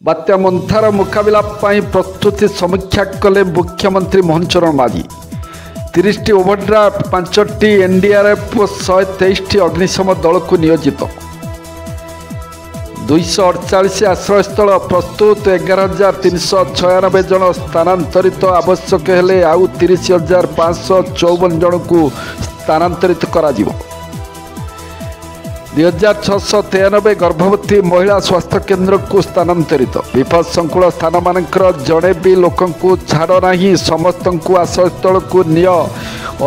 बात्या मंथार मुकाबला प्रस्तुति समीक्षा कले मुख्यमंत्री मोहन चरण माझी। 30टी ओभरड्राफ्ट 5टी एनडीआरएफ 123टी अग्निशम दल को नियोजित 248 आश्रयस्थल प्रस्तुत 11,396 जन स्थानांतरित आवश्यक हेले आउ 30,554 जन को स्थानांतरित करा जिवो। 2,693 गर्भवती महिला स्वास्थ्य केन्द्र को स्थानांतरित विपद संकुल स्थान मानकर जड़े भी लोक छाड़ ना समस्त आश्रयस्थल को निय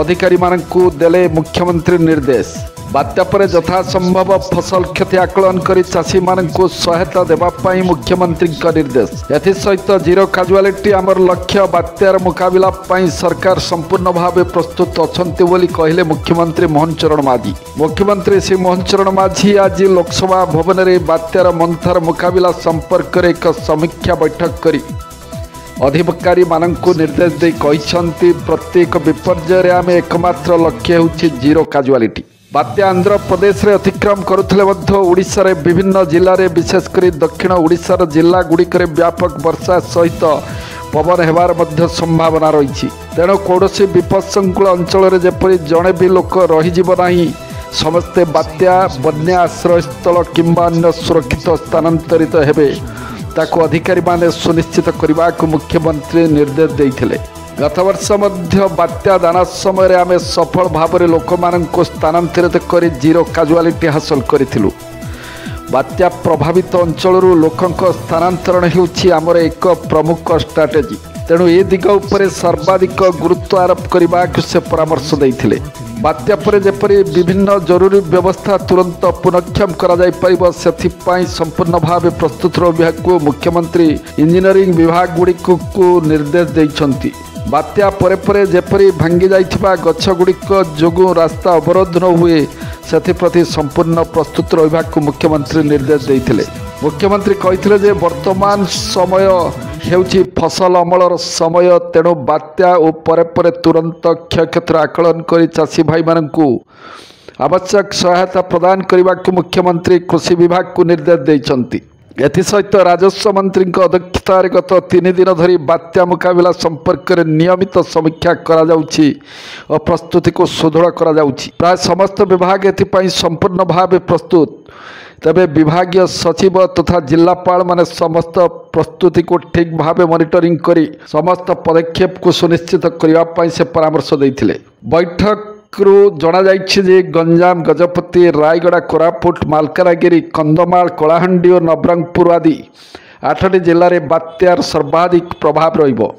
अधिकारी मानू देले मुख्यमंत्री निर्देश। बात्या पर यथासंभव फसल क्षति आकलन कर चाषी मानू सहायता देवाई मुख्यमंत्री निर्देश। एसहित जीरो काजुआलिटी आमर लक्ष्य बात्यार मुकाबला सरकार संपूर्ण भाव प्रस्तुत अछंती बोली कहले मुख्यमंत्री मोहन चरण माझी। मुख्यमंत्री श्री मोहन चरण माझी आज लोकसभा भवन में बात्यार मंथार मुकाबला संपर्क में एक समीक्षा बैठक करी अधिकारी मानू निर्देश दे कहते प्रत्येक विपर्यय आम एकमात्र लक्ष्य होछि जीरो काजुआलिटी। बात्या आंध्र प्रदेश रे अतिक्रम करुथिले मध्य ओडिशा रे विभिन्न जिल्ला रे विशेषकर दक्षिण ओडिशार जिला गुड़िकर व्यापक वर्षा सहित पवन हेबार मध्य संभावना रही। तेणु कौड़सी विपदसंकुल अंचल जेपरी जड़े भी लोक रहीजिब नाही समस्ते बात्या बन्या आश्रयस्थल किंबा अन्य सुरक्षित स्थानांतरित हेबे ताको अधिकारी माने सुनिश्चित करने को मुख्यमंत्री निर्देश देइथिले। गत वर्ष मध्य बात्या दाना समय आम सफल भाव में लोक मानक स्थानांतरित कर जीरो काजुआलिटी हासिल करूँ। बात्या प्रभावित अंचल लोक स्थानांतरण होउछि आमर एक प्रमुख स्ट्राटेजी। तेणु ए दिग उपर सर्वाधिक गुरुत्व आरोप करने से परामर्श देइथिले। बात्या पर जेपरी विभिन्न जरूरी व्यवस्था तुरंत पुनक्षम कर संपूर्ण भाव प्रस्तुत रहा को मुख्यमंत्री इंजीनियरिंग विभाग गुड़िक को निर्देश देइछंती। बात्या परे जेपरी भांगी जाइथिबा गछ गुड़िक जोगु रास्ता अवरोध न हुए से संपूर्ण प्रस्तुत रहा को मुख्यमंत्री निर्देश देइथिले। मुख्यमंत्री कहते जे वर्तमान समय हेउछि फसल अमलर समय। तेणु बात्या और परे तुरंत क्षयक्षतिर आकलन कर चाषी भाई मानू आवश्यक सहायता प्रदान करने को मुख्यमंत्री कृषि विभाग को निर्देश देइछंती। एसहित राजस्व मंत्री अध्यक्षतार गत 3 दिन धरी बात्या मुकाबला संपर्क में नियमित समीक्षा और प्रस्तुति को सुदृढ़ प्राय समस्त विभाग एथि संपूर्ण भाव प्रस्तुत। तबे विभागीय सचिव तथा जिलापाल माने समस्त प्रस्तुति को ठीक भाव मॉनिटरिंग करी समस्त पदक्षेप को सुनिश्चित करने से परामर्श देइथिले। बैठक जना जे गंजाम गजपति रायगड़ा कोरापुट मालकानगिरी कंधमाल कलाहांडी और नवरंगपुर आदि 8टी जिले में बात्यार सर्वाधिक प्रभाव रहिबो।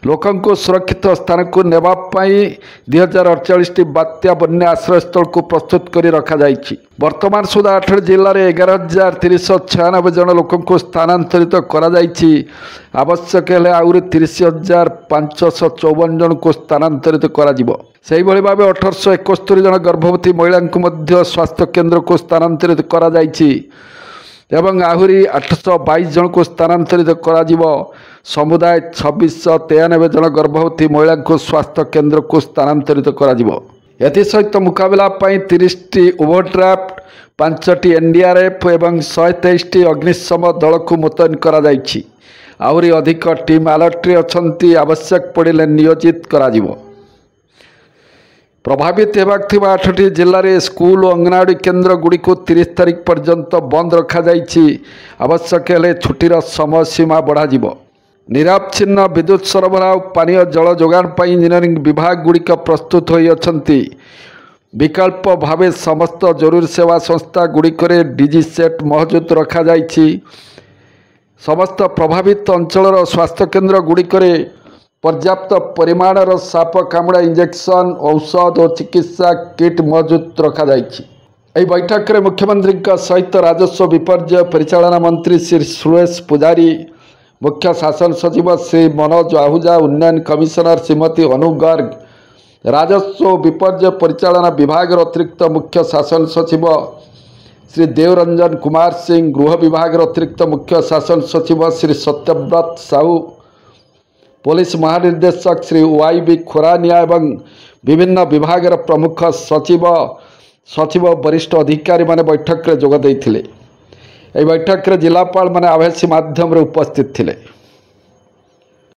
लोकों सुरक्षित स्थान को नेबापाई 2048टी बात्या बन्या आश्रयस्थल को प्रस्तुत कर रखा जाइछि। वर्तमान सुधा 8 जिले में 11,396 जन लोकों को स्थानांतरित करा जाइछि। आवश्यक हेले आउरी 30,554 जन को स्थानांतरित करा जिवो। सेही भली भाबे 1871 जन गर्भवती महिला को मध्य स्वास्थ्य केन्द्र को स्थानांतरित करा जाइछि एवं आहुरी 822 जन को स्थानांतरित करा जिवो। समुदाय 2693 जन गर्भवती महिला को स्वास्थ्य केन्द्र को स्थानांतरित करा जिवो। एसहित मुकाबला 30टी ओभरड्राफ्ट 5टी एनडीआरएफ एवं 123टी अग्निशम दल को मुतयन करा जाइछि। आहुरी अधिक टीम अलर्ट रे अछंती आवश्यक पड़िले नियोजित करा जिवो। प्रभावित होबाक 8टी जिले में स्कूल और अंगनवाड़ी केन्द्र गुड़ी को 30 तारीख पर्यंत बंद रखा जाइछि। आवश्यक हेले छुट्टीर समय सीमा बढ़ा जिवो। निरापच्छिन्न विद्युत सरबराह पानीय जल जोगाण पर इंजीनियरिंग विभाग गुड़िक प्रस्तुत होई अछंती। विकल्प भावे समस्त जरूरी सेवा संस्था गुड़िक डीजी सेट मौजूद रखा जाइछि। समस्त प्रभावित अंचल स्वास्थ्य केन्द्र गुड़िक पर्याप्त परिमाणर साप कामुड़ा इंजेक्शन औषध और चिकित्सा किट मौजूद रखा जाइछि। एही बैठक में मुख्यमंत्री सहित राजस्व विपर्यय परिचालना मंत्री श्री सुरेश पुजारी, मुख्य शासन सचिव श्री मनोज आहूजा, उन्नयन कमिशनर श्रीमती अनु गर्ग, राजस्व विपर्यय परिचालना विभाग अतिरिक्त मुख्य शासन सचिव श्री देवरंजन कुमार सिंह, गृह विभाग अतिरिक्त मुख्य शासन सचिव श्री सत्यव्रत साहू, पुलिस महानिर्देशक श्री वाईबी खोरानिया एवं विभिन्न विभाग प्रमुख सचिव वरिष्ठ अधिकारी माने बैठक में जोग देइथिले। ଏହି ବୈଠକରେ ଜିଲ୍ଲାପାଳ ମାନେ ଆଭାସୀ ମାଧ୍ୟମରେ ଉପସ୍ଥିତ ଥିଲେ।